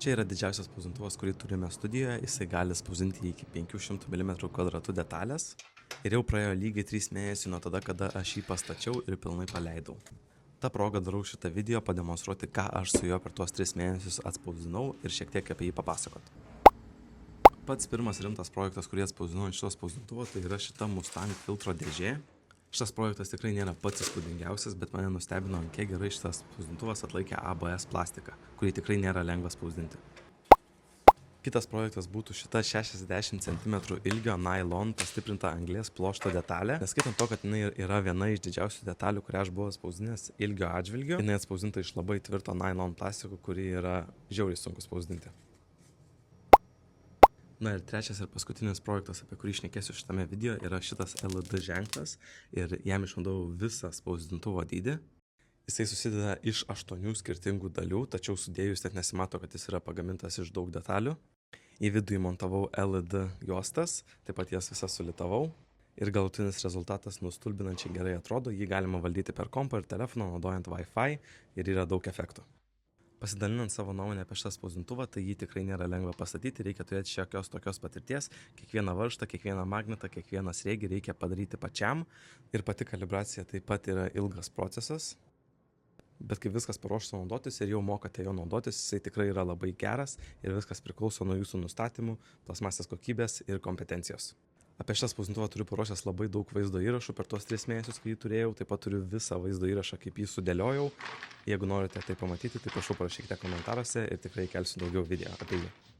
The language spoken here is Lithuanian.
Čia yra didžiausias spausdintuvas, kurį turime studijoje, jisai gali spausdinti iki 500 mm kvadratų detalės. Ir jau praėjo lygiai 3 mėnesiai nuo tada, kada aš jį pastačiau ir pilnai paleidau. Ta proga darau šitą video pademonstruoti, ką aš su juo per tuos 3 mėnesius atspausdinau ir šiek tiek apie jį papasakot. Pats pirmas rimtas projektas, kurį atspausdinau ant šito spausdintuvo, tai yra šita Mustang filtro dėžė. Šitas projektas tikrai nėra pats įspūdingiausias, bet mane nustebino, kiek gerai šitas spausdintuvas atlaikė ABS plastiką, kurį tikrai nėra lengva spausdinti. Kitas projektas būtų šita 60 cm ilgio nylon pastiprinta anglies pluošto detalė. Neskaitant to, kad jinai yra viena iš didžiausių detalių, kurią aš buvau spausdinęs ilgio atžvilgiu. Jinai atspausdinta iš labai tvirto nylon plastiko, kurį yra žiauriai sunku spausdinti. Na ir trečias ir paskutinis projektas, apie kurį šnekėsiu šitame video, yra šitas LED ženklas ir jam išnaudojau visą spausdintuvo dydį. Jisai susideda iš 8 skirtingų dalių, tačiau sudėjus net nesimato, kad jis yra pagamintas iš daug detalių. Į vidų įmontavau LED juostas, taip pat jas visas sulitavau ir galutinis rezultatas nustulbinančiai gerai atrodo, jį galima valdyti per kompą ir telefoną naudojant Wi-Fi ir yra daug efektų. Pasidalinant savo nuomonę apie šitą spausdintuvą, tai jį tikrai nėra lengva pastatyti, reikia turėti šiokios tokios patirties, kiekvieną varžtą, kiekvieną magnetą, kiekvieną sriegį reikia padaryti pačiam ir pati kalibracija taip pat yra ilgas procesas, bet kai viskas paruošta naudotis ir jau mokate jo naudotis, jisai tikrai yra labai geras ir viskas priklauso nuo jūsų nustatymų, plasmasės kokybės ir kompetencijos. Apie šitą spausdintuvą turiu paruošęs labai daug vaizdo įrašų per tuos 3 mėnesius, kai jį turėjau. Taip pat turiu visą vaizdo įrašą, kaip jį sudėliojau. Jeigu norite tai pamatyti, tai prašau parašykite komentaruose ir tikrai kelsiu daugiau video apie jį.